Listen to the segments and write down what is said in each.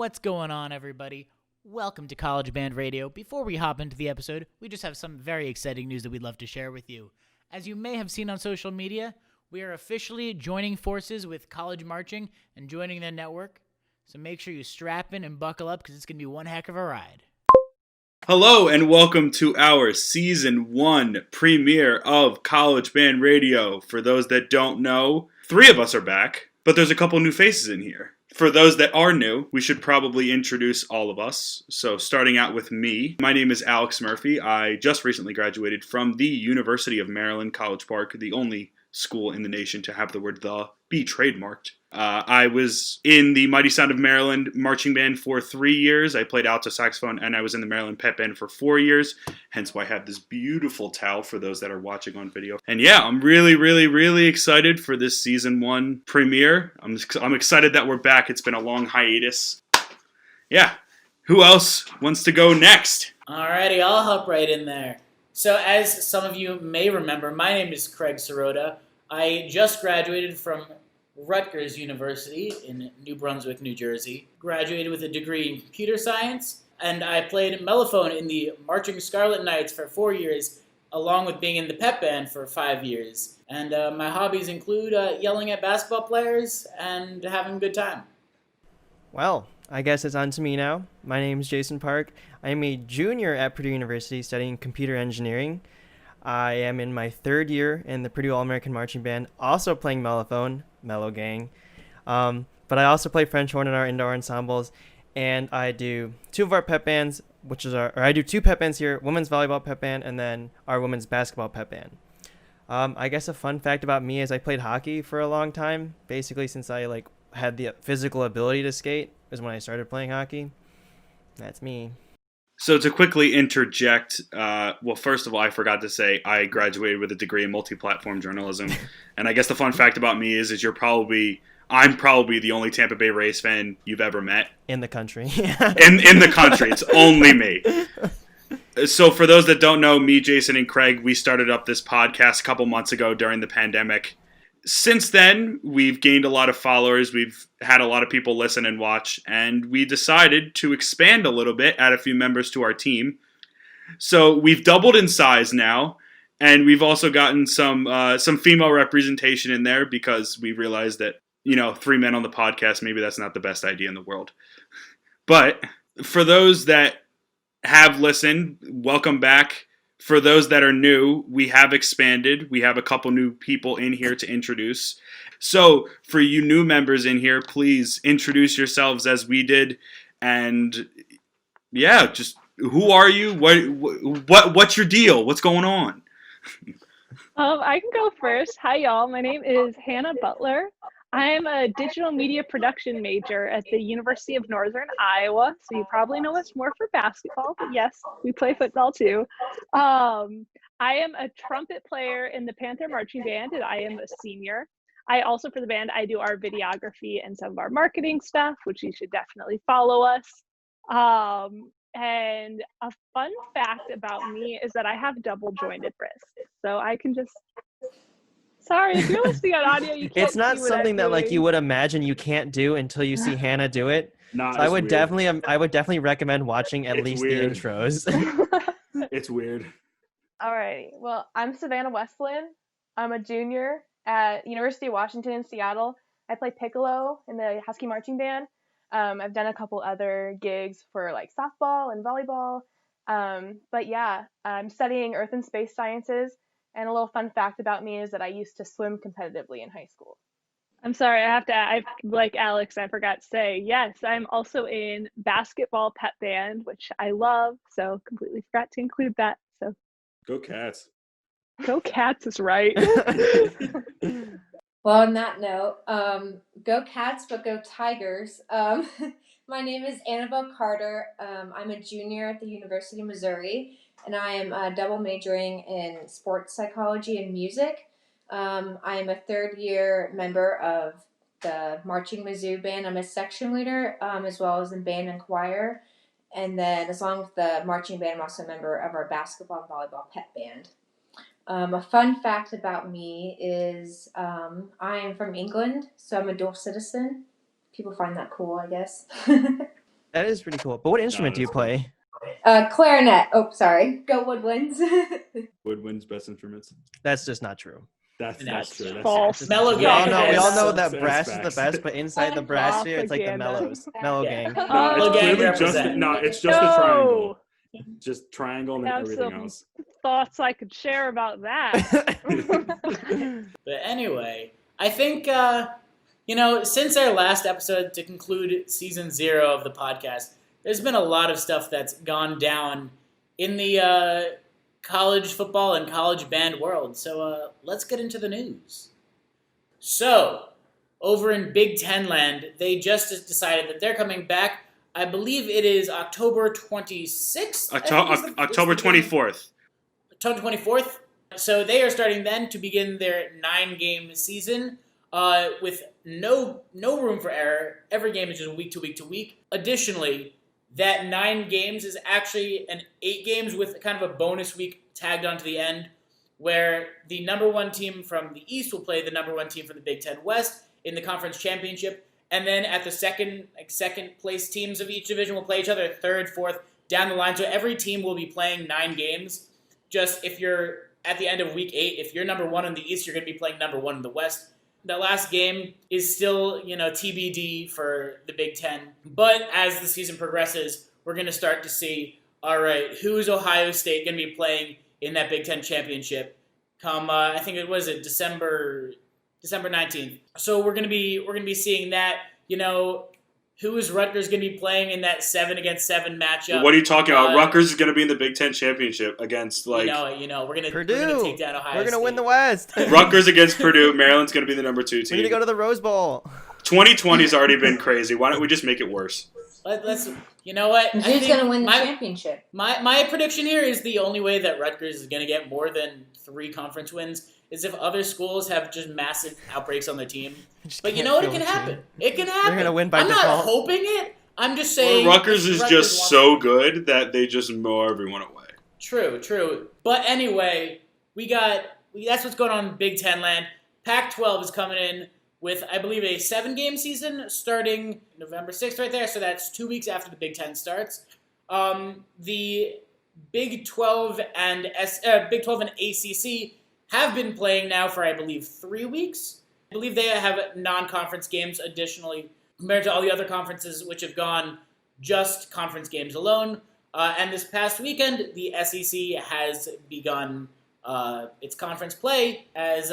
What's going on, everybody? Welcome to College Band Radio. Before we hop into the episode, we just have some very exciting news that we'd love to share with you. As you may have seen on social media, we are officially joining forces with College Marching and joining their network. So make sure you strap in and buckle up because it's going to be one heck of a ride. Hello and welcome to our Season 1 premiere of College Band Radio. For those that don't know, 3 of us are back, but there's a couple new faces in here. For those that are new, we should probably introduce all of us. So starting out with me, my name is Alex Murphy. I just recently graduated from the University of Maryland, College Park, the only school in the nation to have the word "the" be trademarked. I was in the Mighty Sound of Maryland marching band for 3 years. I played alto saxophone, and I was in the Maryland pep band for 4 years. Hence why I have this beautiful towel for those that are watching on video. And yeah, I'm really excited for this Season 1 premiere. I'm excited that we're back. It's been a long hiatus. Yeah. Who else wants to go next? Alrighty, I'll hop right in there. So as some of you may remember, my name is Craig SIROTA. I just graduated from Rutgers University in New Brunswick, New Jersey. Graduated with a degree in computer science, and I played mellophone in the Marching Scarlet Knights for 4 years, along with being in the pep band for 5 years. And my hobbies include yelling at basketball players and having a good time. Well, I guess it's on to me now. My name is Jason Park. I am a junior at Purdue University studying computer engineering. I am in my 3rd year in the Purdue All-American Marching Band, also playing mellophone, Mellow Gang. But I also play French horn in our indoor ensembles, and I do 2 of our pep bands, I do 2 pep bands here, women's volleyball pep band, and then our women's basketball pep band. I guess a fun fact about me is I played hockey for a long time, basically since I had the physical ability to skate is when I started playing hockey. That's me. So to quickly interject, well, first of all, I forgot to say I graduated with a degree in multi-platform journalism. And I guess the fun fact about me is I'm probably the only Tampa Bay Rays fan you've ever met. In the country. in the country. It's only me. So for those that don't know, me, Jason, and Craig, we started up this podcast a couple months ago during the pandemic. Since then, we've gained a lot of followers, we've had a lot of people listen and watch, and we decided to expand a little bit, add a few members to our team. So we've doubled in size now, and we've also gotten some female representation in there because we realized that, 3 men on the podcast, maybe that's not the best idea in the world. But for those that have listened, welcome back. For those that are new, we have expanded. We have a couple new people in here to introduce. So for you new members in here, please introduce yourselves as we did. And yeah, just who are you? What's your deal? What's going on? I can go first. Hi, y'all. My name is Hannah Butler. I'm a digital media production major at the University of Northern Iowa, so you probably know us more for basketball, but yes, we play football too. I am a trumpet player in the Panther Marching Band, and I am a senior. I also, for the band, I do our videography and some of our marketing stuff, which you should definitely follow us. And a fun fact about me is that I have double jointed wrists, so I can just... Sorry, if you're listening on audio, you can't. It's not see what something I'm that doing. you would imagine you can't do until you see Hannah do it. Nah, so I would definitely recommend watching at least weird. the intros. It's weird. Alrighty. Well, I'm SAVANNAH Westland. I'm a junior at University of Washington in Seattle. I play piccolo in the Husky Marching Band. I've done a couple other gigs for softball and volleyball. But yeah, I'm studying Earth and Space Sciences. And a little fun fact about me is that I used to swim competitively in high school. I'm sorry, like Alex, I forgot to say, yes, I'm also in basketball pep band, which I love, so completely forgot to include that. So Go Cats. Go Cats is right. Well, on that note, go Cats, but go Tigers. My name is Annabelle Carter. I'm a junior at the University of Missouri, and I am double majoring in sports psychology and music. I am a 3rd year member of the Marching Mizzou Band. I'm a section leader, as well as in band and choir. And then, as long with the marching band, I'm also a member of our basketball and volleyball pep band. A fun fact about me is I am from England, so I'm a dual citizen. People find that cool, I guess. That is pretty cool. But what instrument do you that's play? Clarinet. Oh, sorry. Go Woodwinds. Woodwind's best instruments. That's just not true. That's No, not it's true. false. Mellow We all gang. know. We all know That's that brass is the facts. best, but inside the brass sphere, it's like the mellows. Mellow Yeah. gang. No, Mellow it's gang clearly just represent. it's just the triangle. No. Just triangle and I have everything some else. thoughts I could share about that. But anyway, I think, since our last episode to conclude season 0 of the podcast, there's been a lot of stuff that's gone down in the college football and college band world. So let's get into the news. So, over in Big Ten land, they just decided that they're coming back. I believe it is October 26th. October 24th. October 24th. So they are starting then to begin their 9-game season with no room for error. Every game is just week to week to week. Additionally, that 9 games is actually an 8 games with kind of a bonus week tagged onto the end, where the number 1 team from the East will play the number 1 team from the Big Ten West in the conference championship, and then at the second place teams of each division will play each other, third, fourth, down the line. So every team will be playing 9 games. Just if you're at the end of week 8, if you're number 1 in the East, you're going to be playing number 1 in the West. The last game is still, TBD for the Big Ten. But as the season progresses, we're going to start to see, all right, who's Ohio State going to be playing in that Big Ten championship come, I think it was December 19th. So we're going to be seeing that, who is Rutgers going to be playing in that 7-against-7 matchup? What are you talking about? Rutgers is going to be in the Big Ten championship against we're gonna Purdue. take down Ohio We're gonna State. win the West. Rutgers against Purdue. Maryland's going to be the number 2 We're team. gonna go to the Rose Bowl. 2020's already been crazy. Why don't we just make it worse? Let's. You know what? Who's I think going to win the championship? My prediction here is the only way that Rutgers is going to get more than 3 conference wins is if other schools have just massive outbreaks on their team. But you know what? It can happen. It can happen. They're gonna win by I'm default. not hoping it. I'm just saying. Or Rutgers is Rutgers just wants so good that they just mow everyone away. True. But anyway, that's what's going on in Big Ten land. Pac-12 is coming in with, I believe, a 7-game season starting November 6th right there. So that's 2 weeks after the Big Ten starts. The Big 12 and ACC have been playing now for, I believe, 3 weeks. I believe they have non-conference games additionally compared to all the other conferences which have gone just conference games alone. And this past weekend, the SEC has begun its conference play as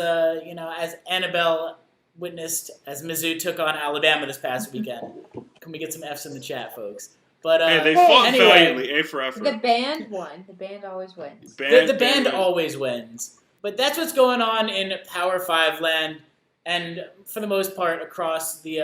Annabelle witnessed as Mizzou took on Alabama this past weekend. Can we get some Fs in the chat, folks? But Hey, they fought anyway, valiantly. A for effort. The band won. The band always wins. the band always wins. But that's what's going on in Power 5 land, and for the most part across the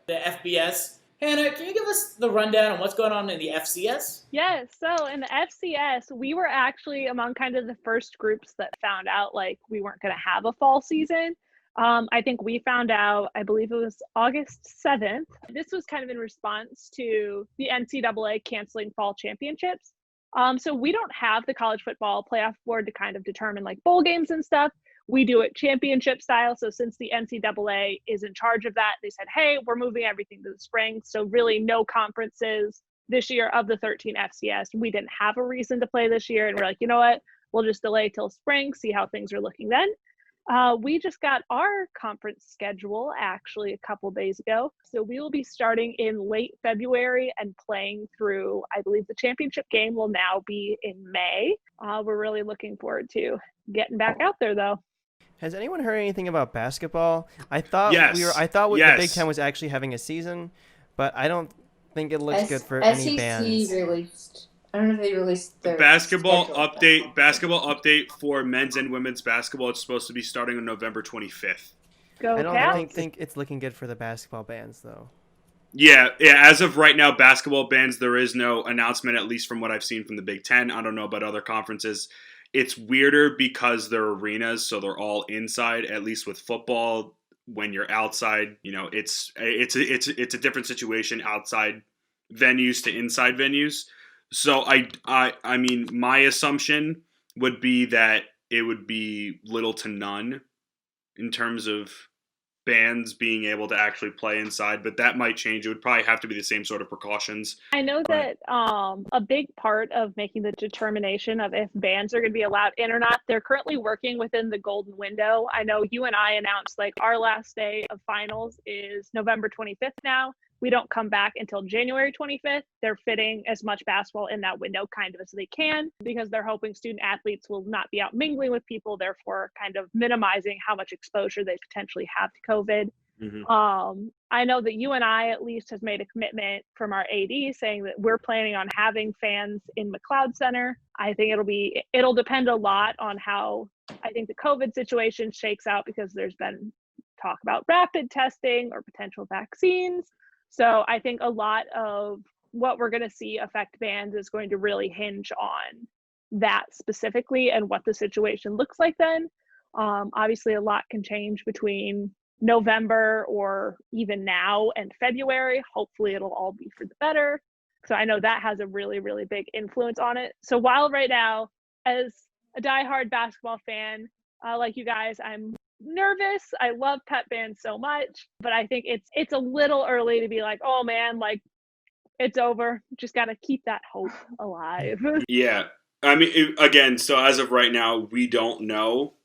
FBS. Hannah, can you give us the rundown on what's going on in the FCS? Yes, so in the FCS, we were actually among kind of the first groups that found out like we weren't going to have a fall season. I think we found out, I believe it was August 7th. This was kind of in response to the NCAA canceling fall championships. So we don't have the college football playoff board to kind of determine like bowl games and stuff. We do it championship style. So since the NCAA is in charge of that, they said, hey, we're moving everything to the spring. So really no conferences this year of the 13 FCS. We didn't have a reason to play this year. And we're like, you know what? We'll just delay till spring, see how things are looking then. We just got our conference schedule actually a couple days ago. So we will be starting in late February and playing through, I believe the championship game will now be in May. We're really looking forward to getting back out there though. Has anyone heard anything about basketball? I thought Yes. the Big Ten was actually having a season, but I don't think it looks good for any bands. Released. I don't know if they released their Basketball schedule. update for men's and women's basketball. It's supposed to be starting on November 25th. Go I don't Cats. think it's looking good for the basketball bands though. Yeah. As of right now, basketball bans, there is no announcement, at least from what I've seen from the Big Ten. I don't know about other conferences. It's weirder because they're arenas, so they're all inside. At least with football, when you're outside, it's a different situation. Outside venues to inside venues. So I mean, my assumption would be that it would be little to none in terms of bands being able to actually play inside, but that might change. It would probably have to be the same sort of precautions. I know that a big part of making the determination of if bands are going to be allowed in or not, they're currently working within the golden window. I know you and I announced like our last day of finals is November 25th now. We don't come back until January 25th. They're fitting as much basketball in that window kind of as they can because they're hoping student athletes will not be out mingling with people, therefore kind of minimizing how much exposure they potentially have to COVID. Mm-hmm. I know that you and I at least has made a commitment from our AD saying that we're planning on having fans in McLeod Center. I think it'll depend a lot on how I think the COVID situation shakes out because there's been talk about rapid testing or potential vaccines. So I think a lot of what we're going to see affect bands is going to really hinge on that specifically and what the situation looks like then. Obviously, a lot can change between November or even now and February. Hopefully, it'll all be for the better. So I know that has a really, really big influence on it. So while right now, as a diehard basketball fan, like you guys, I'm nervous. I love pep bands so much, but I think it's a little early to be like, oh man, like it's over. Just got to keep that hope alive. Yeah. I mean, again, so as of right now, we don't know.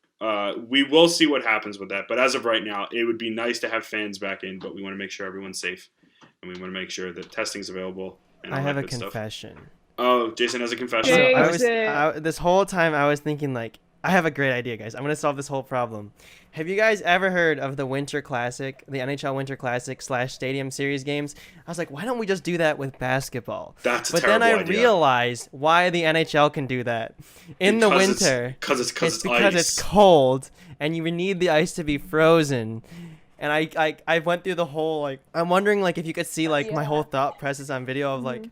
We will see what happens with that. But as of right now, it would be nice to have fans back in, but we want to make sure everyone's safe. And we want to make sure that testing's available. And I have a confession. Stuff. Oh, Jason has a confession? So this whole time I was thinking like, I have a great idea, guys. I'm going to solve this whole problem. Have you guys ever heard of the Winter Classic, the NHL Winter Classic / Stadium Series games? I was like, why don't we just do that with basketball? That's a But terrible then I idea. realized why the NHL can do that. In the winter, it's because ice. it's cold and you need the ice to be frozen. And I went through the whole, like, I'm wondering, like, if you could see, like, my whole thought process on video of, like...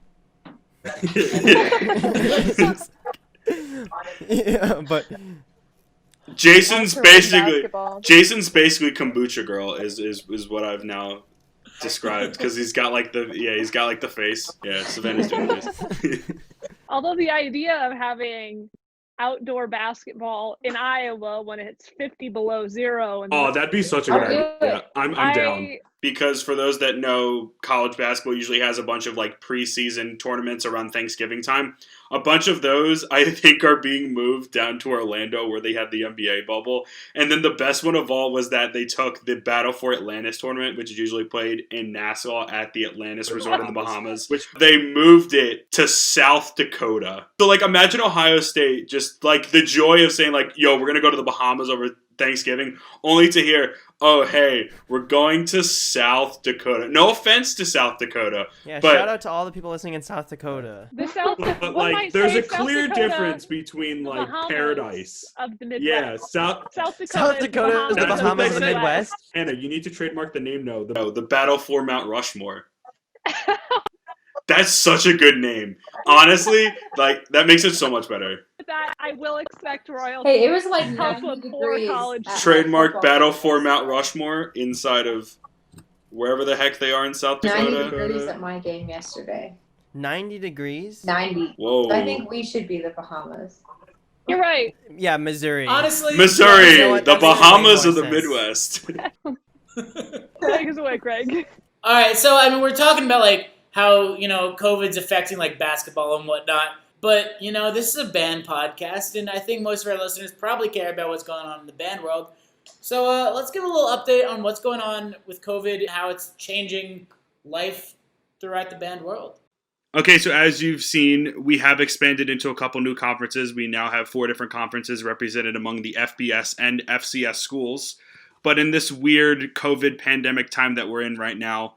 Yeah, but Jason's basically kombucha girl is what I've now described because he's got like the face. Yeah, Savannah's doing this. Although the idea of having outdoor basketball in Iowa when it's 50 below zero and that'd be such a good idea. Yeah, I'm down. Because for those that know, college basketball usually has a bunch of like preseason tournaments around Thanksgiving time. A bunch of those, I think, are being moved down to Orlando where they have the NBA bubble. And then the best one of all was that they took the Battle for Atlantis tournament, which is usually played in Nassau at the Atlantis Resort in the Bahamas, which they moved it to South Dakota. So, like, imagine Ohio State just, like, the joy of saying, like, yo, we're going to go to the Bahamas over Thanksgiving, only to hear, oh, hey, we're going to South Dakota. No offense to South Dakota. Yeah, but shout out to all the people listening in South Dakota. But like, there's a clear difference between like paradise of the Midwest. Yeah, South Dakota is the Bahamas of the Midwest. Anna, you need to trademark the name. No, the Battle for Mount Rushmore. That's such a good name. Honestly, like, that makes it so much better. That I will expect royalty. Hey, it was like 90 degrees. Trademark Battle for Mount Rushmore inside of wherever the heck they are in South Dakota. 90 degrees at my game yesterday. 90 degrees? 90. Whoa. I think we should be the Bahamas. You're right. Yeah, Missouri. Honestly, Missouri, you know what, the Bahamas of the Midwest. Take us away, Craig. All right, so I mean, we're talking about like how, you know, COVID's affecting like basketball and whatnot. But, you know, this is a band podcast, and I think most of our listeners probably care about what's going on in the band world. So let's give a little update on what's going on with COVID and how it's changing life throughout the band world. Okay, so as you've seen, we have expanded into a couple new conferences. We now have 4 different conferences represented among the FBS and FCS schools. But in this weird COVID pandemic time that we're in right now,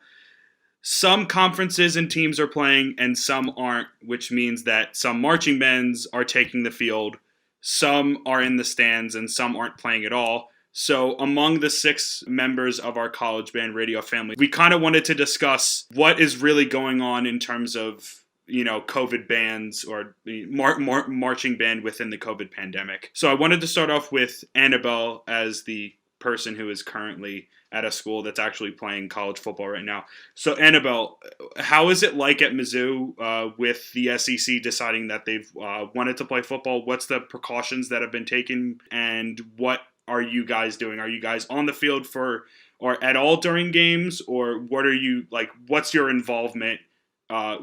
some conferences and teams are playing and some aren't, which means that some marching bands are taking the field, some are in the stands, and some aren't playing at all. So among the 6 members of our college band radio family, we kind of wanted to discuss what is really going on in terms of, you know, COVID bands or the marching band within the COVID pandemic. So I wanted to start off with Annabelle as the person who is currently at a school that's actually playing college football right now. So Annabelle, how is it like at Mizzou with the SEC deciding that they've wanted to play football? What's the precautions that have been taken, and what are you guys doing? Are you guys on the field or at all during games, or what are you like? What's your involvement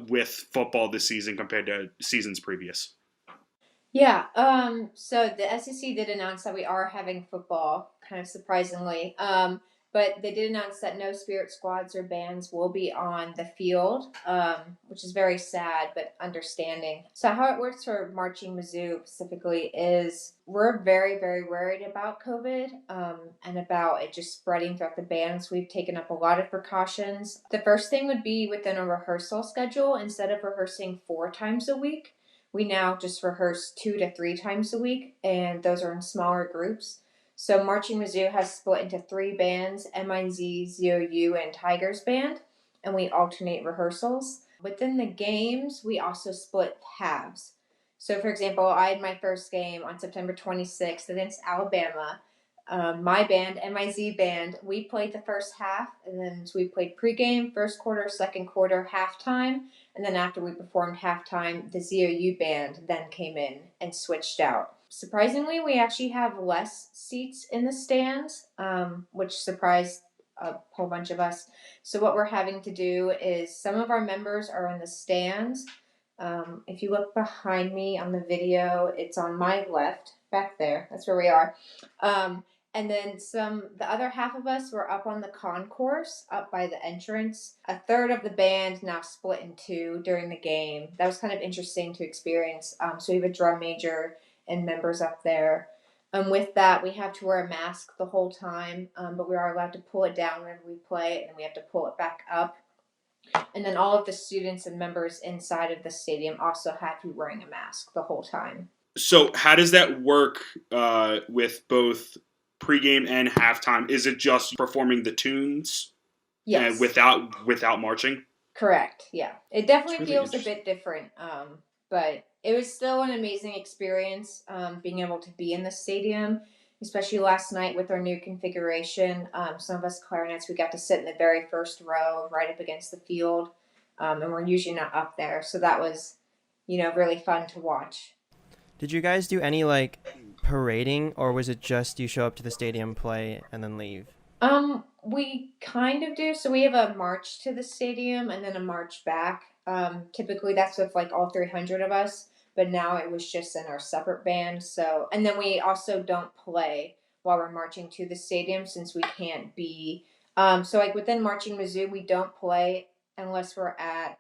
with football this season compared to seasons previous? Yeah, so the SEC did announce that we are having football, kind of surprisingly. But they did announce that no spirit squads or bands will be on the field, which is very sad, but understanding. So how it works for Marching Mizzou specifically is we're very, very worried about COVID, and about it just spreading throughout the bands. We've taken up a lot of precautions. The first thing would be within a rehearsal schedule. Instead of rehearsing 4 times a week, we now just rehearse 2 to 3 times a week, and those are in smaller groups. So Marching Mizzou has split into 3 bands, MIZ, ZOU, and Tigers Band, and we alternate rehearsals. Within the games, we also split halves. So for example, I had my first game on September 26th against Alabama. My band, MIZ Band, we played the first half, and then so we played pregame, first quarter, second quarter, halftime, and then after we performed halftime, the ZOU band then came in and switched out. Surprisingly, we actually have less seats in the stands, which surprised a whole bunch of us. So what we're having to do is some of our members are in the stands. If you look behind me on the video, it's on my left, back there. That's where we are. And then the other half of us were up on the concourse, up by the entrance. A third of the band now split in 2 during the game. That was kind of interesting to experience. So we have a drum major and members up there. And with that, we have to wear a mask the whole time, but we are allowed to pull it down whenever we play, and then we have to pull it back up. And then all of the students and members inside of the stadium also have to be wearing a mask the whole time. So how does that work with both pregame and halftime? Is it just performing the tunes? Yes. Without marching? Correct, yeah. It definitely Really feels a bit different, but it was still an amazing experience being able to be in the stadium, especially last night with our new configuration. Some of us clarinets, we got to sit in the very first row right up against the field, and we're usually not up there. So that was, really fun to watch. Did you guys do any like parading, or was it just you show up to the stadium, play, and then leave? We kind of do. So we have a march to the stadium and then a march back. Typically that's with like all 300 of us, but now it was just in our separate band. So, and then we also don't play while we're marching to the stadium since we can't be, so like within Marching Mizzou, we don't play unless we're at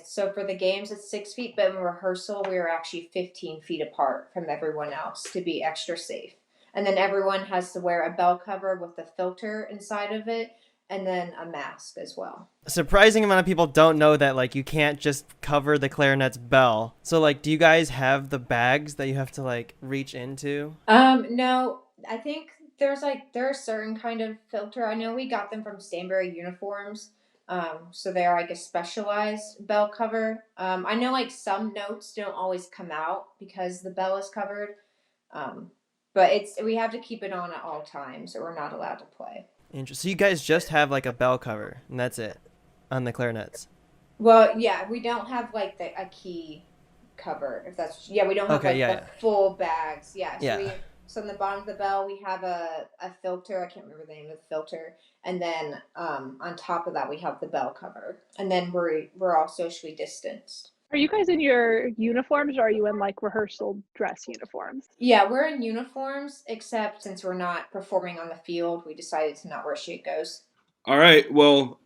so for the games it's 6 feet, but in rehearsal we are actually 15 feet apart from everyone else to be extra safe. And then everyone has to wear a bell cover with a filter inside of it, and then a mask as well. A surprising amount of people don't know that like you can't just cover the clarinet's bell. So like, do you guys have the bags that you have to like reach into? No, I think there's a certain kind of filter. I know we got them from Stanbury uniforms. So they are like a specialized bell cover. I know like some notes don't always come out because the bell is covered. But we have to keep it on at all times or we're not allowed to play. So you guys just have like a bell cover and that's it on the clarinets? Well, yeah, we don't have like a key cover. We don't have the full bags. Yeah. So on the bottom of the bell, we have a filter. I can't remember the name of the filter. And then on top of that, we have the bell cover. And then we're all socially distanced. Are you guys in your uniforms or are you in like rehearsal dress uniforms? Yeah, we're in uniforms, except since we're not performing on the field, we decided to not wear shakos. All right. Well,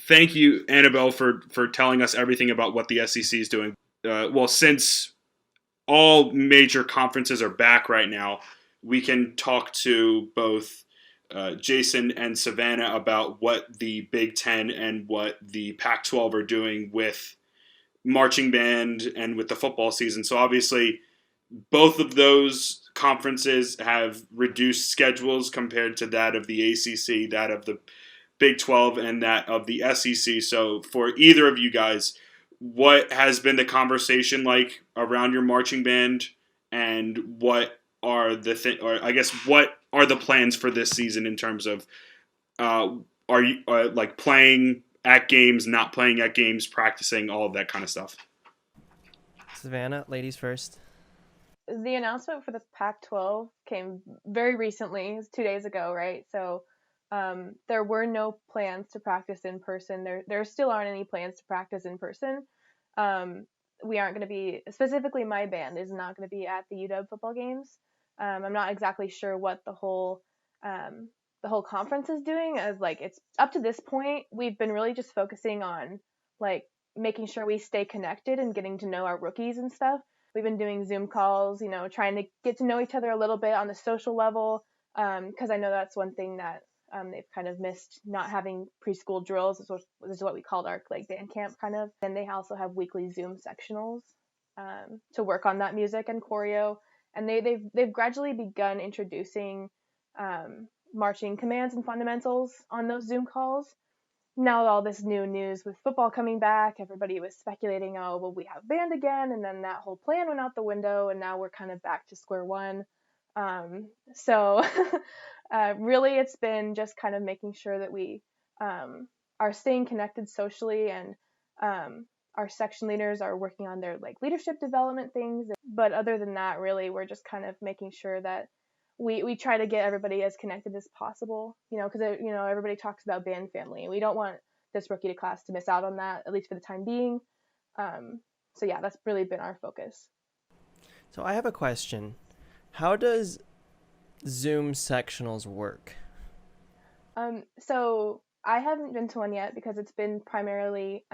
thank you, Annabelle, for telling us everything about what the SEC is doing. Since all major conferences are back right now, we can talk to both Jason and Savannah about what the Big Ten and what the Pac-12 are doing with marching band and with the football season. So obviously both of those conferences have reduced schedules compared to that of the ACC, that of the Big 12, and that of the SEC. So for either of you guys, what has been the conversation like around your marching band, and what are what are the plans for this season in terms of are you like playing at games, not playing at games, practicing, all of that kind of stuff? Savannah, ladies first. the announcement for the Pac-12 came very recently. It was 2 days ago, right? So there were no plans to practice in person. There still aren't any plans to practice in person. We aren't going to be, specifically my band is not going to be at the UW football games. I'm not exactly sure what the whole conference is doing, as like it's up to this point we've been really just focusing on like making sure we stay connected and getting to know our rookies and stuff. We've been doing Zoom calls, trying to get to know each other a little bit on the social level, because I know that's one thing that they've kind of missed, not having preschool drills. This is what we called our like band camp kind of. And they also have weekly Zoom sectionals to work on that music and choreo. And they've gradually begun introducing marching commands and fundamentals on those Zoom calls. Now all this new news with football coming back, everybody was speculating, oh, well, we have band again, and then that whole plan went out the window, and now we're kind of back to square one. So really it's been just kind of making sure that we are staying connected socially, and our section leaders are working on their like leadership development things. But other than that, really, we're just kind of making sure that we try to get everybody as connected as possible, because everybody talks about band family, and we don't want this rookie class to miss out on that, at least for the time being. So yeah, that's really been our focus. So I have a question. How does Zoom sectionals work? So I haven't been to one yet because it's been primarily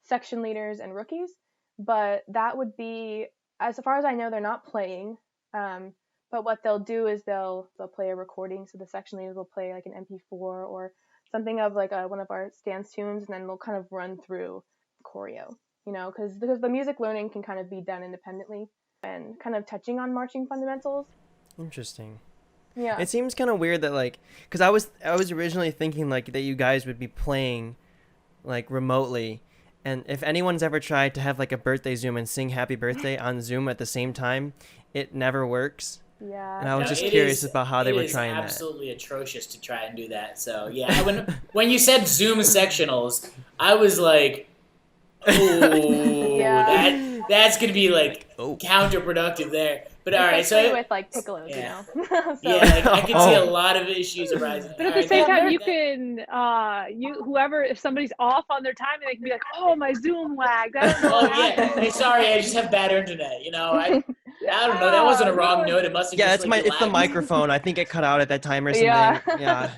section leaders and rookies, but that would be, as far as I know, they're not playing. But what they'll do is they'll play a recording. So the section leaders will play like an MP4 or something of like one of our stance tunes, and then they'll kind of run through choreo, because the music learning can kind of be done independently and kind of touching on marching fundamentals. Interesting. Yeah. It seems kind of weird that like, because I was originally thinking like that you guys would be playing like remotely. And if anyone's ever tried to have like a birthday Zoom and sing happy birthday on Zoom at the same time, it never works. Yeah. And I was just curious about how they were trying that. It is absolutely atrocious to try and do that. So yeah, when you said Zoom sectionals, I was like, oh, yeah. that's gonna be like counterproductive there. But all right, so with like piccolos, yeah. So. Yeah, like, I can see a lot of issues arising. But at the same time, you can, if somebody's off on their timing, they can be like, oh, my Zoom lagged. I don't know what happened. Hey, sorry, I just have bad internet. I don't know. That wasn't a wrong note. It must have just it's the microphone. I think it cut out at that time or something. Yeah.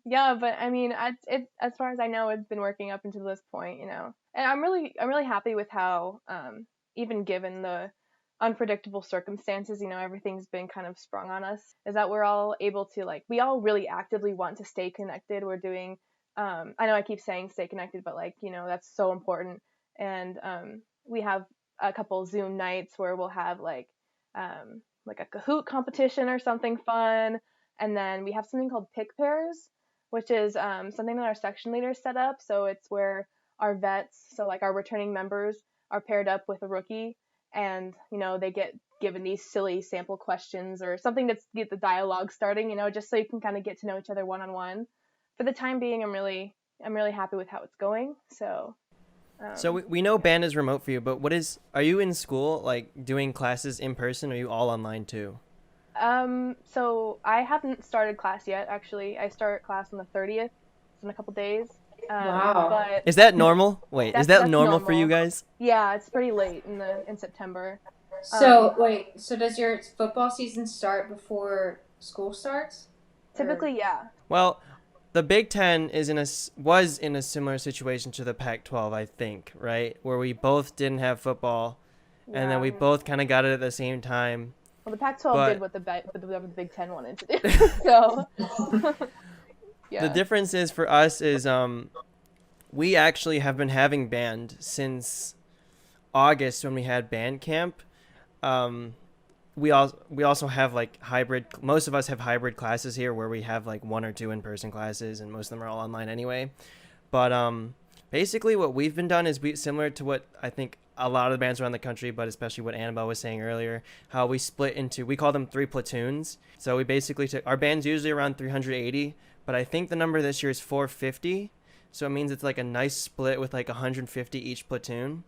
Yeah, but I mean, it as far as I know, it's been working up until this point, and I'm really happy with how, even given the unpredictable circumstances, everything's been kind of sprung on us, is that we're all able to we all really actively want to stay connected. We're doing, I know I keep saying stay connected, but that's so important. And we have a couple Zoom nights where we'll have like a Kahoot competition or something fun. And then we have something called pick pairs, which is something that our section leaders set up. So it's where our vets, so like our returning members, are paired up with a rookie, and they get given these silly sample questions or something to get the dialogue starting, just so you can kind of get to know each other one-on-one. For the time being, I'm really happy with how it's going. So so we know band is remote for you, but are you in school like doing classes in person, or are you all online too? So I haven't started class yet, actually. I start class on the 30th, in a couple days. Wow. But is that normal? Wait, is that normal for you guys? Yeah, it's pretty late in September. So so does your football season start before school starts? Typically, yeah. Well, the Big Ten was in a similar situation to the Pac-12, I think, right? Where we both didn't have football, and then we both kind of got it at the same time. Well, the Pac-12 did what the Big Ten wanted to do. So, yeah. The difference is for us is we actually have been having band since August when we had band camp. We also have like hybrid. Most of us have hybrid classes here where we have like 1 or 2 in-person classes, and most of them are all online anyway. But basically what we've been done is similar to what I think a lot of the bands around the country, but especially what Annabelle was saying earlier, how we split into, we call them 3 platoons. So we basically took, our band's usually around 380, but I think the number this year is 450. So it means it's like a nice split with like 150 each platoon.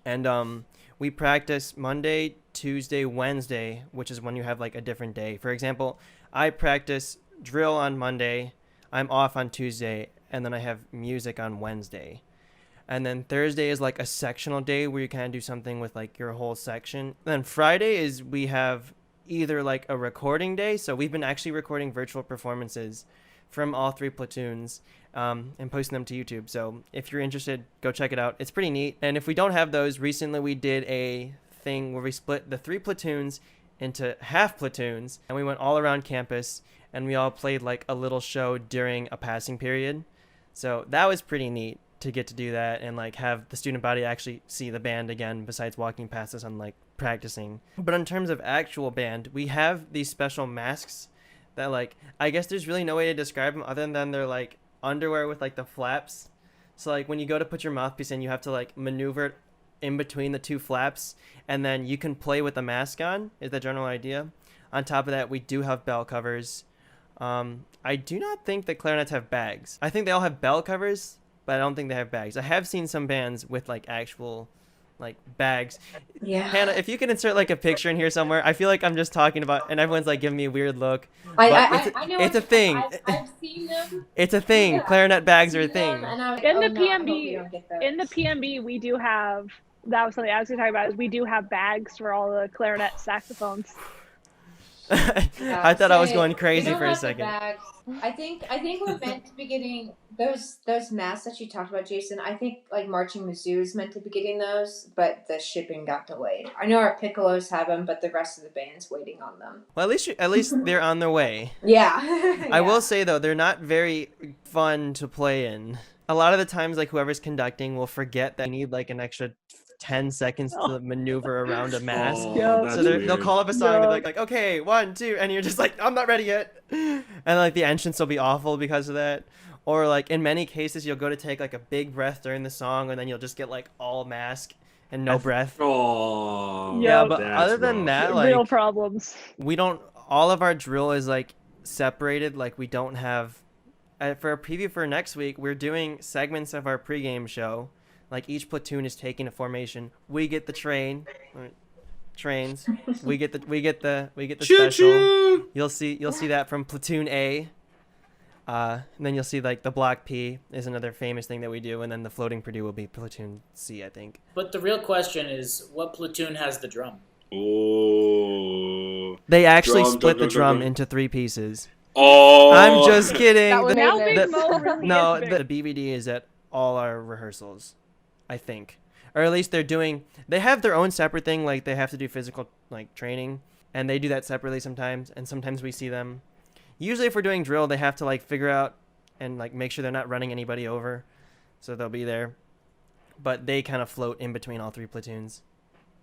And we practice Monday, Tuesday, Wednesday, which is when you have like a different day. For example, I practice drill on Monday, I'm off on Tuesday, and then I have music on Wednesday. And then Thursday is like a sectional day where you kind of do something with like your whole section. Then Friday is we have either like a recording day. So we've been actually recording virtual performances from all 3 platoons and posting them to YouTube. So if you're interested, go check it out. It's pretty neat. And if we don't have those, recently we did a thing where we split the 3 platoons into half platoons, and we went all around campus, and we all played like a little show during a passing period. So that was pretty neat to get to do that and like have the student body actually see the band again, besides walking past us and like practicing. But in terms of actual band, we have these special masks that like, I guess there's really no way to describe them other than they're like underwear with like the flaps. So like when you go to put your mouthpiece in, you have to like maneuver it in between the 2 flaps, and then you can play with the mask on, is the general idea. On top of that, we do have bell covers. I do not think that clarinets have bags. I think they all have bell covers, but I don't think they have bags. I have seen some bands with like actual like bags. Yeah. Hannah, if you can insert like a picture in here somewhere, I feel like I'm just talking about, and everyone's like giving me a weird look. I know it's a thing. I've seen them. It's a thing. Yeah, clarinet bags are a I've seen thing. them, and I was In like, the oh, no, I hope PMB, we don't get those. in the PMB, we do have, that was something I was going to talk about, is we do have bags for all the clarinet saxophones. I thought I was going We crazy don't for a have the second. bags. I think we're meant to be getting those masks that you talked about, Jason. I think like Marching Mizzou is meant to be getting those, but the shipping got delayed. I know our piccolos have them, but the rest of the band's waiting on them. Well, at least they're on their way. Yeah. I will say though, they're not very fun to play in. A lot of the times, like whoever's conducting will forget that you need like an extra 10 seconds to maneuver around a mask. Yeah. That's So they'll weird. call up a song and Yeah. they're like, okay, 1, 2, and you're just like, I'm not ready yet. And like the entrance will be awful because of that. Or like in many cases, you'll go to take like a big breath during the song, and then you'll just get like all mask and no breath. Oh, Yeah, Yep. but that's other than rough. that, Real like problems. we don't. All of our drill is like separated. Like we don't have. For a preview for next week, we're doing segments of our pregame show. Like each platoon is taking a formation. We get the trains. We get the special. Choo-choo! You'll see that from platoon A. And then you'll see like the block P is another famous thing that we do, and then the floating Purdue will be platoon C, I think. But the real question is, what platoon has the drum? Oh. They actually Drum, split drum, the drum, drum drum. into 3 pieces. Oh. I'm just kidding. That was Now amazing. Big Mo really No, is big. the BBD is at all our rehearsals, I think. Or at least they have their own separate thing, like they have to do physical like training, and they do that separately sometimes, and sometimes we see them. Usually if we're doing drill, they have to like figure out and like make sure they're not running anybody over, so they'll be there. But they kind of float in between all 3 platoons.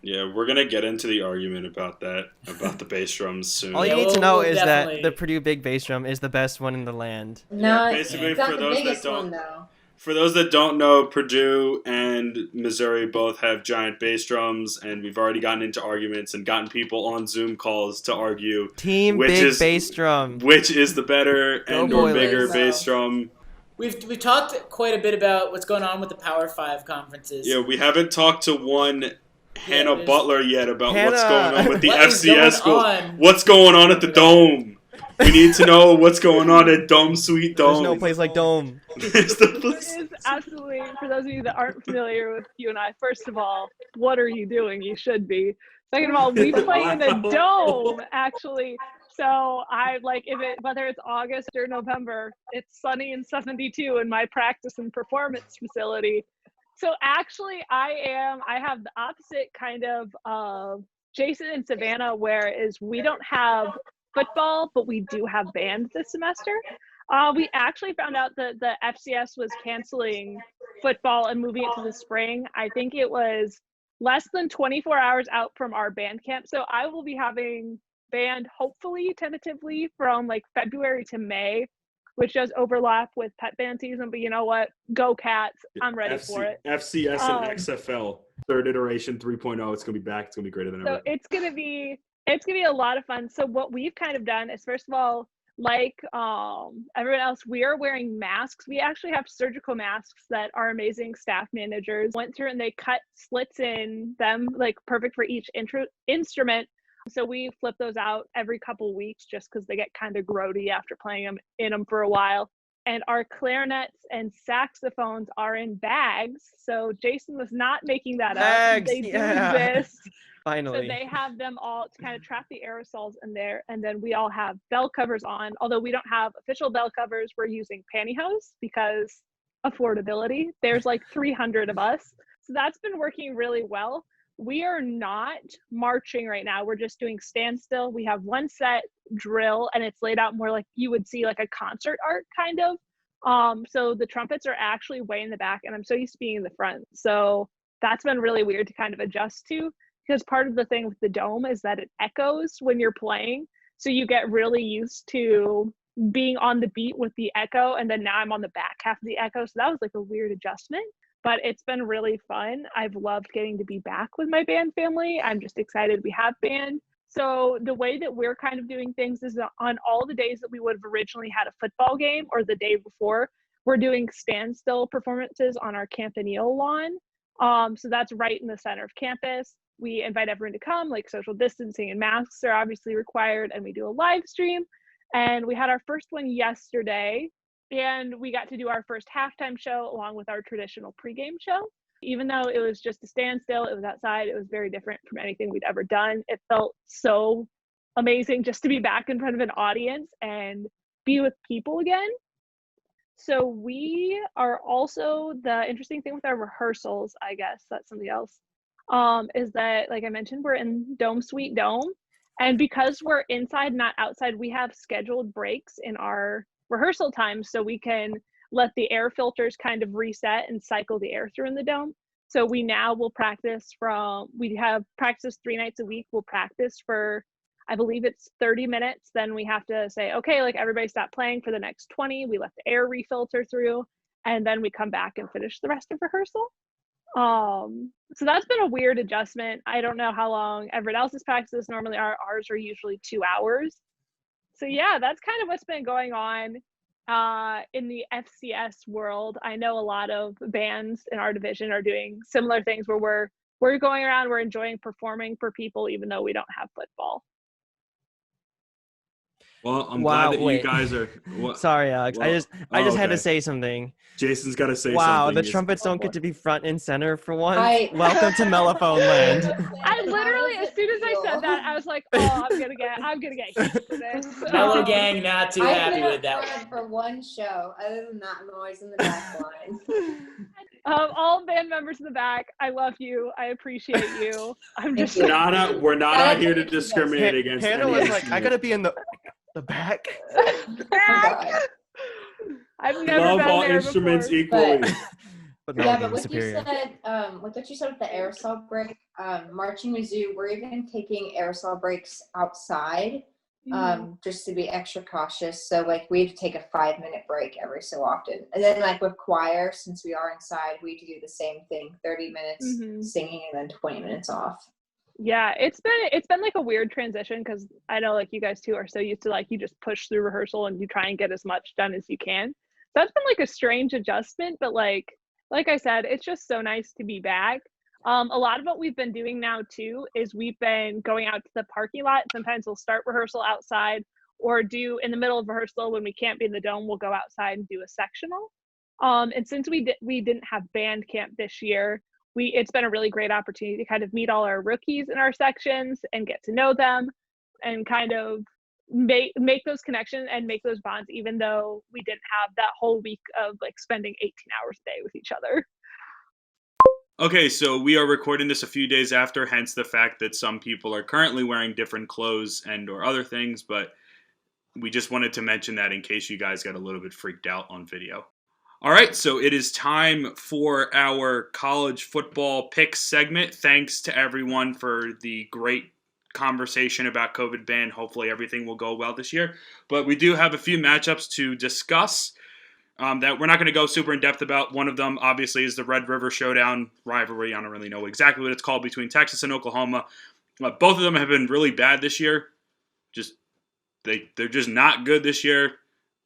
Yeah, we're gonna get into the argument about the bass drums soon. All you Yeah, need to know we'll is definitely- that the Purdue big bass drum is the best one in the land. No, basically, it's not for the those that biggest don't- one though. For those that don't know, Purdue and Missouri both have giant bass drums, and we've already gotten into arguments and gotten people on Zoom calls to argue Team Which big is- bass drum. which is the better Go and or Boilers. bigger So- bass drum. We've talked quite a bit about what's going on with the Power 5 conferences. Yeah, we haven't talked to one Hannah there's- Butler yet about what's Hannah! going on with the What is FCS going school. on? What's going on at the Dome? We need to know what's going on at Dome Sweet Dome. There's no place like Dome. There's the It place. is absolutely, for those of you that aren't familiar with you and I, first of all, what are you doing? You should be. Second of all, we play in a dome, actually. So I like whether it's August or November, it's sunny and 72 in my practice and performance facility. So actually I have the opposite kind of Jason and Savannah, whereas we don't have football, but we do have band this semester. We actually found out that the FCS was canceling football and moving it to the spring. I think it was less than 24 hours out from our band camp. So I will be having band, hopefully, tentatively, from like February to May, which does overlap with pet band season. But you know what? Go Cats. I'm ready for it. FCS Um, and XFL. Third iteration 3.0. It's going to be back. It's going to be greater than So ever. it's gonna be a lot of fun. So what we've kind of done is, first of all, like everyone else, we are wearing masks. We actually have surgical masks that our amazing staff managers went through, and they cut slits in them, like perfect for each instrument. So we flip those out every couple weeks just because they get kind of grody after playing them in them for a while. And our clarinets and saxophones are in bags. So Jason was not making that up. They do exist. Finally. So they have them all to kind of trap the aerosols in there. And then we all have bell covers on. Although we don't have official bell covers, we're using pantyhose because affordability. There's like 300 of us. So that's been working really well. We are not marching right now. We're just doing standstill. We have one set drill, and it's laid out more like you would see like a concert art kind of. So the trumpets are actually way in the back, and I'm so used to being in the front. So that's been really weird to kind of adjust to, because part of the thing with the dome is that it echoes when you're playing. So you get really used to being on the beat with the echo, and then now I'm on the back half of the echo. So that was like a weird adjustment. But it's been really fun. I've loved getting to be back with my band family. I'm just excited we have band. So the way that we're kind of doing things is on all the days that we would have originally had a football game or the day before, we're doing standstill performances on our Campanile lawn. So that's right in the center of campus. We invite everyone to come, like social distancing and masks are obviously required, and we do a live stream. And we had our first one yesterday. And we got to do our first halftime show along with our traditional pregame show. Even though it was just a standstill, it was outside, it was very different from anything we'd ever done. It felt so amazing just to be back in front of an audience and be with people again. So we are also, the interesting thing with our rehearsals, I guess that's something else, is that, like I mentioned, we're in Dome Suite Dome. And because we're inside, not outside, we have scheduled breaks in our rehearsal time, so we can let the air filters kind of reset and cycle the air through in the dome. So we now will practice we have practice 3 nights a week. We'll practice for, I believe it's 30 minutes. Then we have to say, okay, like everybody stop playing for the next 20. We let the air refilter through, and then we come back and finish the rest of rehearsal. So that's been a weird adjustment. I don't know how long everyone else's practices normally are. Ours are usually 2 hours. So yeah, that's kind of what's been going on in the FCS world. I know a lot of bands in our division are doing similar things where we're going around, we're enjoying performing for people, even though we don't have football. Well, I'm glad that you guys are. Sorry, Alex. Well, I just had to say something. Jason's got to say something. Wow, the trumpets don't get to be front and center for once. Welcome to Mellophone Land. I literally, as soon as I said that, I was like, "Oh, I'm gonna get heat for this." Mellow gang, not too happy with that. I've been for one show. Other than that, I'm always in the back line. All band members in the back, I love you. I appreciate you. I'm just. We're not out here to discriminate against. Hannah was like, "I gotta be in the back." I've never love been all there instruments before. equally. But what superior. you said, with what you said with the aerosol break, marching Mizzou, we're even taking aerosol breaks outside, just to be extra cautious. So like we have to take a 5-minute break every so often, and then like with choir, since we are inside, we have to do the same thing: 30 minutes singing and then 20 minutes off. Yeah, it's been like a weird transition, because I know like you guys too are so used to like you just push through rehearsal and you try and get as much done as you can. So that's been like a strange adjustment, but like I said, it's just so nice to be back. A lot of what we've been doing now too is we've been going out to the parking lot. Sometimes we'll start rehearsal outside, or do in the middle of rehearsal when we can't be in the dome, we'll go outside and do a sectional. And since we didn't have band camp this year, it's been a really great opportunity to kind of meet all our rookies in our sections and get to know them and kind of make those connections and make those bonds, even though we didn't have that whole week of like spending 18 hours a day with each other. Okay, so we are recording this a few days after, hence the fact that some people are currently wearing different clothes and or other things, but we just wanted to mention that in case you guys got a little bit freaked out on video. All right, so it is time for our college football picks segment. Thanks to everyone for the great conversation about COVID ban. Hopefully everything will go well this year. But we do have a few matchups to discuss that we're not going to go super in depth about. One of them, obviously, is the Red River Showdown rivalry. I don't really know exactly what it's called, between Texas and Oklahoma. Both of them have been really bad this year. Just they're just not good this year.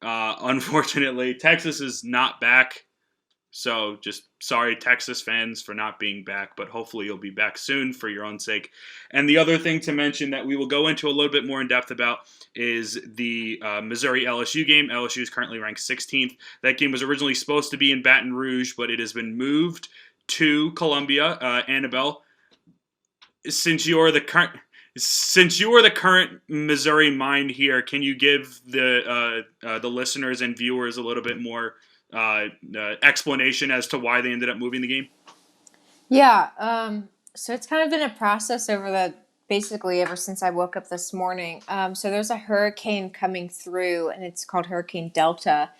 Unfortunately, Texas is not back. So just sorry, Texas fans, for not being back, but hopefully you'll be back soon for your own sake. And the other thing to mention that we will go into a little bit more in depth about is the Missouri-LSU game. LSU is currently ranked 16th. That game was originally supposed to be in Baton Rouge, but it has been moved to Columbia. Annabelle, since you are the current Missouri mind here, can you give the listeners and viewers a little bit more explanation as to why they ended up moving the game? Yeah, so it's kind of been a process basically ever since I woke up this morning. So there's a hurricane coming through, and it's called Hurricane Delta.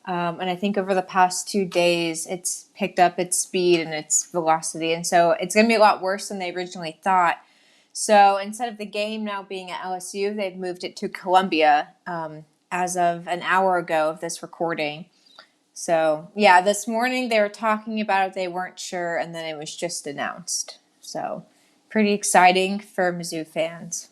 And I think over the past 2 days, it's picked up its speed and its velocity. And so it's going to be a lot worse than they originally thought. So instead of the game now being at LSU, they've moved it to Columbia as of an hour ago of this recording. So, yeah, this morning they were talking about it. They weren't sure, and then it was just announced. So, pretty exciting for Mizzou fans.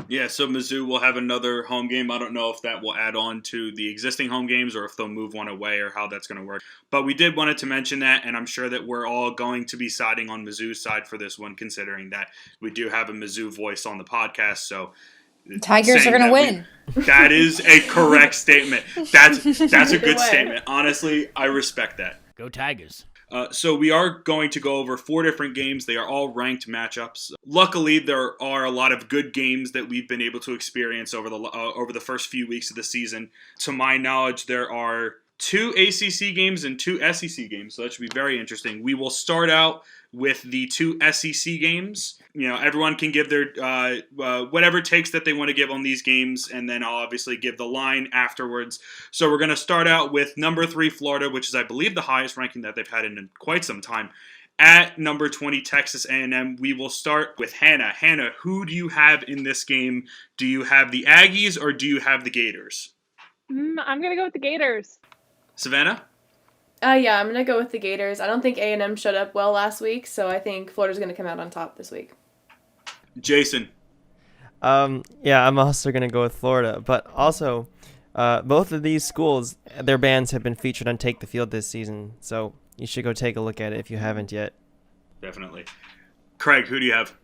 Yeah, so Mizzou will have another home game. I don't know if that will add on to the existing home games or if they'll move one away or how that's going to work. But we did wanted to mention that, and I'm sure that we're all going to be siding on Mizzou's side for this one, considering that we do have a Mizzou voice on the podcast. So Tigers are going to win. That is a correct statement. That's a good statement. Honestly, I respect that. Go Tigers. So we are going to go over 4 different games. They are all ranked matchups. Luckily, there are a lot of good games that we've been able to experience over the first few weeks of the season. To my knowledge, there are 2 ACC games and 2 SEC games, so that should be very interesting. We will start out with the 2 SEC games. You know, everyone can give their whatever takes that they want to give on these games, and then I'll obviously give the line afterwards. So we're going to start out with number 3 Florida, which is, I believe, the highest ranking that they've had in quite some time. At number 20 Texas A&M, we will start with Hannah. Hannah, who do you have in this game? Do you have the Aggies or do you have the Gators? I'm going to go with the Gators. Savannah? Yeah, I'm going to go with the Gators. I don't think A&M showed up well last week, so I think Florida's going to come out on top this week. Jason? Yeah, I'm also going to go with Florida. But also, both of these schools, their bands have been featured on Take the Field this season. So you should go take a look at it if you haven't yet. Definitely. Craig, who do you have?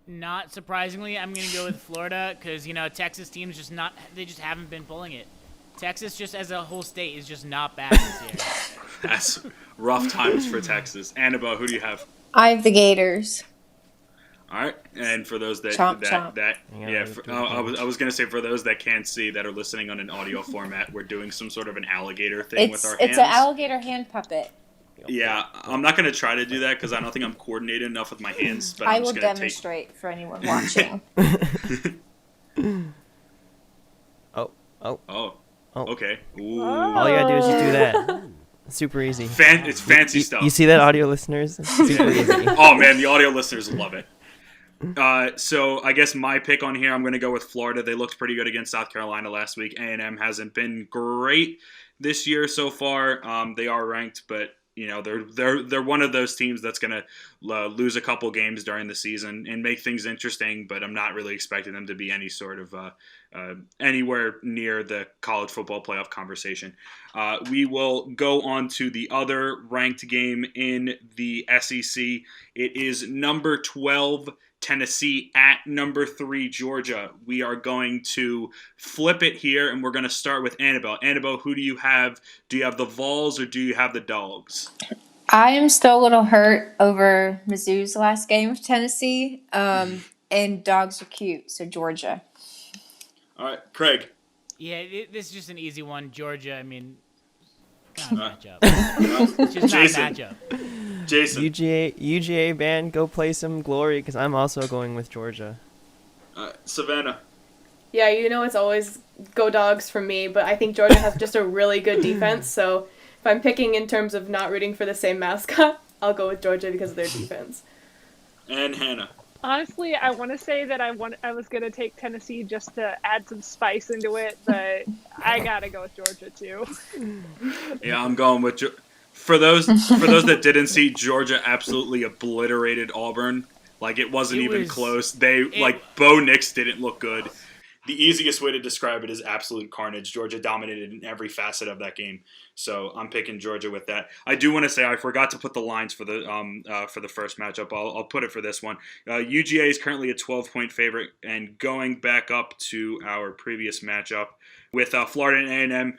Not surprisingly, I'm going to go with Florida because, Texas teams just haven't been pulling it. Texas, just as a whole state, is just not bad this year. That's rough times for Texas. Annabelle, who do you have? I have the Gators. All right, and for those that Chomp. I was gonna say for those that can't see that are listening on an audio format, we're doing some sort of an alligator thing with our hands. It's an alligator hand puppet. Yeah, I'm not gonna try to do that because I don't think I'm coordinated enough with my hands. But I will demonstrate for anyone watching. Oh. Okay. Ooh. All you gotta do is just do that. Super easy. It's fancy stuff. You see that, audio listeners? It's super easy. Oh man, the audio listeners love it. So I guess my pick on here, I'm going to go with Florida. They looked pretty good against South Carolina last week. A&M hasn't been great this year so far. They are ranked, but they're one of those teams that's going to lose a couple games during the season and make things interesting. But I'm not really expecting them to be any sort of anywhere near the college football playoff conversation. We will go on to the other ranked game in the SEC. It is number 12 Tennessee at number 3 Georgia. We are going to flip it here, and we're going to start with Annabelle. Annabelle, who do you have? Do you have the Vols or do you have the Dogs? I am still a little hurt over Mizzou's last game of Tennessee, and Dogs are cute, so Georgia. All right, Craig. Yeah, this is just an easy one. Georgia, not a matchup. It's just Jason. not a matchup. Jason. UGA band, go play some glory, because I'm also going with Georgia. Savannah. Yeah, it's always go Dogs for me, but I think Georgia has just a really good defense, so if I'm picking in terms of not rooting for the same mascot, I'll go with Georgia because of their defense. And Hannah. Honestly, I want to say that I was going to take Tennessee just to add some spice into it, but I got to go with Georgia too. Yeah, I'm going with For those that didn't see, Georgia absolutely obliterated Auburn. Like, it wasn't even close. Bo Nix didn't look good. the easiest way to describe it is absolute carnage. Georgia dominated in every facet of that game, so I'm picking Georgia with that. I do want to say I forgot to put the lines for the first matchup. I'll put it for this one. UGA is currently a 12-point favorite, and going back up to our previous matchup with Florida and A&M.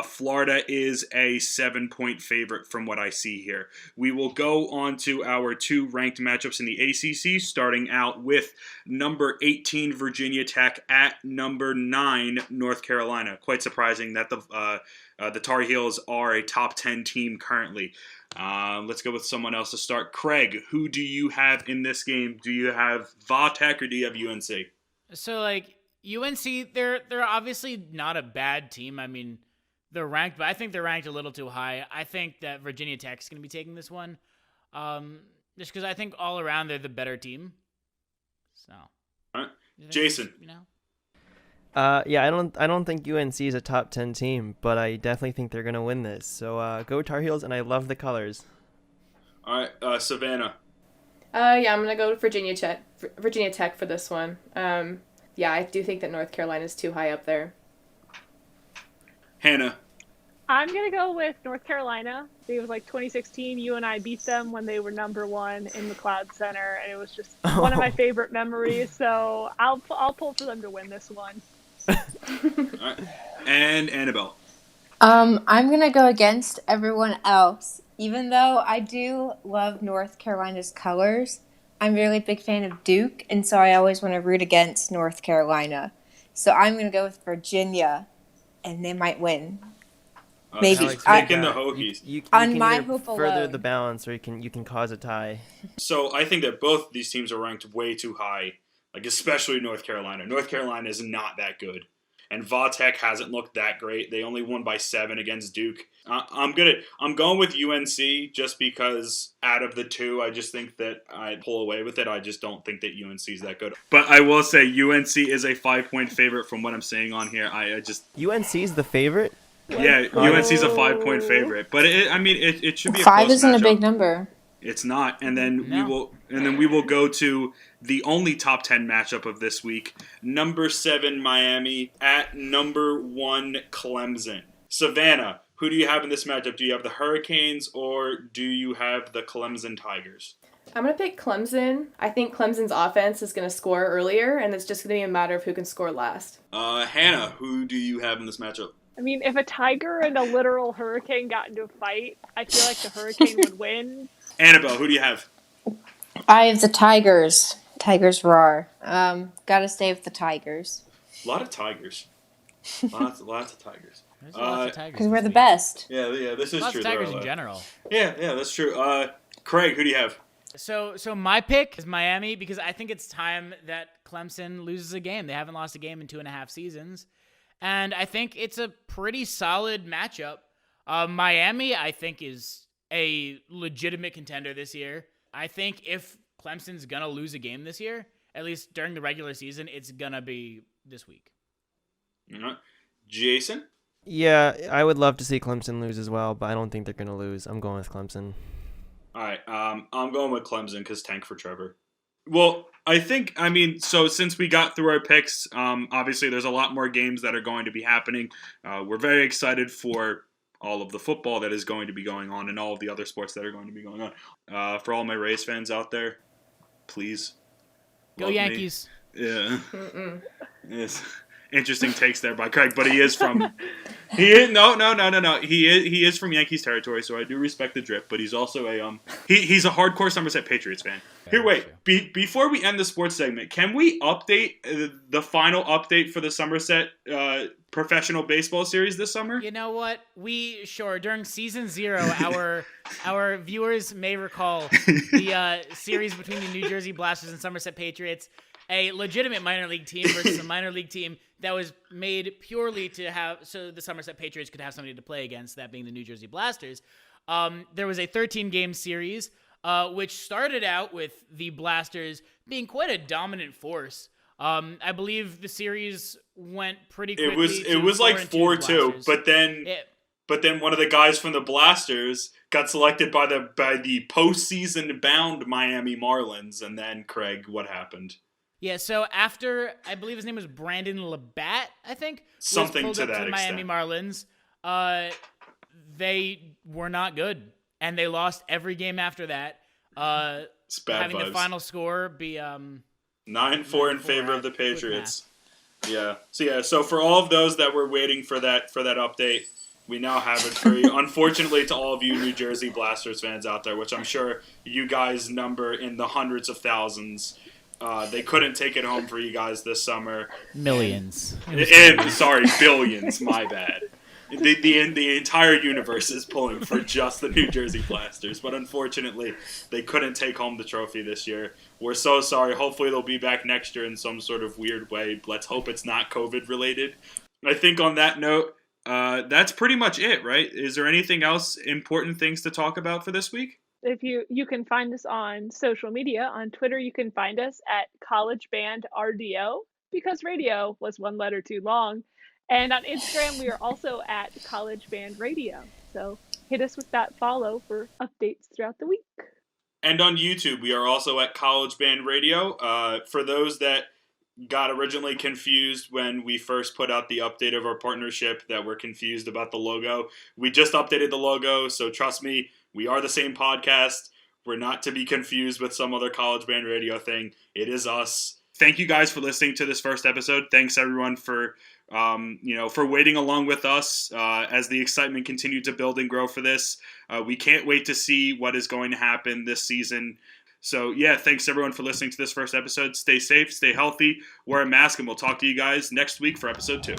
Florida is a 7-point favorite from what I see here. We will go on to our 2 ranked matchups in the ACC, starting out with number 18 Virginia Tech at number 9 North Carolina. Quite surprising that the Tar Heels are a top 10 team currently. Let's go with someone else to start. Craig, who do you have in this game? Do you have Va-Tech or do you have UNC? So, UNC, they're obviously not a bad team. I mean, they're ranked, but I think they're ranked a little too high. I think that Virginia Tech's going to be taking this one, just because I think all around they're the better team. So, all right, Jason. Yeah, I don't think UNC is a top 10 team, but I definitely think they're going to win this. So go Tar Heels, and I love the colors. All right, Savannah. Yeah, I'm gonna go with Virginia Tech for this one. Yeah, I do think that North Carolina is too high up there. Hannah. I'm going to go with North Carolina. It was 2016. You and I beat them when they were number 1 in McLeod Center, and it was just one of my favorite memories. So I'll pull for them to win this one. All right. And Annabelle. I'm going to go against everyone else. Even though I do love North Carolina's colors, I'm a really big fan of Duke, and so I always want to root against North Carolina. So I'm going to go with Virginia, and they might win. Maybe. She's picking the Hokies. You on can my either hope further alone. the balance, or you can cause a tie. So I think that both these teams are ranked way too high, especially North Carolina. North Carolina is not that good. And Va-Tech hasn't looked that great. They only won by 7 against Duke. I'm going with UNC just because out of the 2, I just think that I'd pull away with it. I just don't think that UNC is that good. But I will say UNC is a 5-point favorite from what I'm seeing on here. UNC is the favorite? Yeah, UNC is a 5-point favorite. But it should be a 5 close isn't matchup. a big number. It's not, and then we will go to the only top 10 matchup of this week. Number 7 Miami at number 1 Clemson. Savannah, who do you have in this matchup? Do you have the Hurricanes or do you have the Clemson Tigers? I'm going to pick Clemson. I think Clemson's offense is going to score earlier, and it's just going to be a matter of who can score last. Hannah, who do you have in this matchup? I mean, if a tiger and a literal hurricane got into a fight, I feel like the hurricane would win. Annabelle, who do you have? I have the Tigers. Tigers roar. Gotta stay with the Tigers. A lot of Tigers. Lots of Tigers. There's lots of Tigers. Because we're the best. Yeah, this is Lots true. of Tigers in general. Yeah, that's true. Craig, who do you have? So my pick is Miami because I think it's time that Clemson loses a game. They haven't lost a game in 2.5 seasons. And I think it's a pretty solid matchup. Miami, I think, is a legitimate contender this year. I think if Clemson's going to lose a game this year, at least during the regular season, it's going to be this week. Jason? Yeah, I would love to see Clemson lose as well, but I don't think they're going to lose. I'm going with Clemson. All right, I'm going with Clemson because tank for Trevor. Well, so since we got through our picks, obviously there's a lot more games that are going to be happening. We're very excited for all of the football that is going to be going on and all of the other sports that are going to be going on. For all my Rays fans out there, please. Go Yankees. Me. Yeah. Yes. Interesting takes there by Craig, but he is from no. He is from Yankees territory, so I do respect the drip, but he's also he's a hardcore Somerset Patriots fan. Here, wait. Before we end the sports segment, can we update the final update for the Somerset professional baseball series this summer? You know what? During season 0, our viewers may recall the series between the New Jersey Blasters and Somerset Patriots, a legitimate minor league team versus a minor league team that was made purely so the Somerset Patriots could have somebody to play against, that being the New Jersey Blasters. There was a 13-game series, which started out with the Blasters being quite a dominant force. I believe the series went pretty quickly. It was like 4-2, but then one of the guys from the Blasters got selected by the postseason bound Miami Marlins, and then Craig, what happened? Yeah, so after, I believe his name was Brandon Labatt, I think, Something was to pulled up that to the Miami Marlins, they were not good, and they lost every game after that. It's bad having vibes. the final score be 9-4 in favor of the Patriots. Yeah. So for all of those that were waiting for that update, we now have it for you. Unfortunately, to all of you New Jersey Blasters fans out there, which I'm sure you guys number in the hundreds of thousands, they couldn't take it home for you guys this summer. Millions. Sorry, billions. My bad. The entire universe is pulling for just the New Jersey Blasters, but unfortunately, they couldn't take home the trophy this year. We're so sorry. Hopefully, they'll be back next year in some sort of weird way. Let's hope it's not COVID related. I think on that note, that's pretty much it, right? Is there anything else, important things to talk about for this week? If you can find us on social media. On Twitter, you can find us at College Band RDO, because radio was one letter too long. And on Instagram, we are also at College Band Radio. So hit us with that follow for updates throughout the week. And on YouTube, we are also at College Band Radio. For those that got originally confused when we first put out the update of our partnership, that were confused about the logo, we just updated the logo, so trust me, we are the same podcast. We're not to be confused with some other College Band Radio thing. It is us. Thank you guys for listening to this first episode. Thanks everyone for waiting along with us as the excitement continued to build and grow for this. We can't wait to see what is going to happen this season. So, yeah, thanks everyone for listening to this first episode. Stay safe, stay healthy, wear a mask, and we'll talk to you guys next week for episode 2.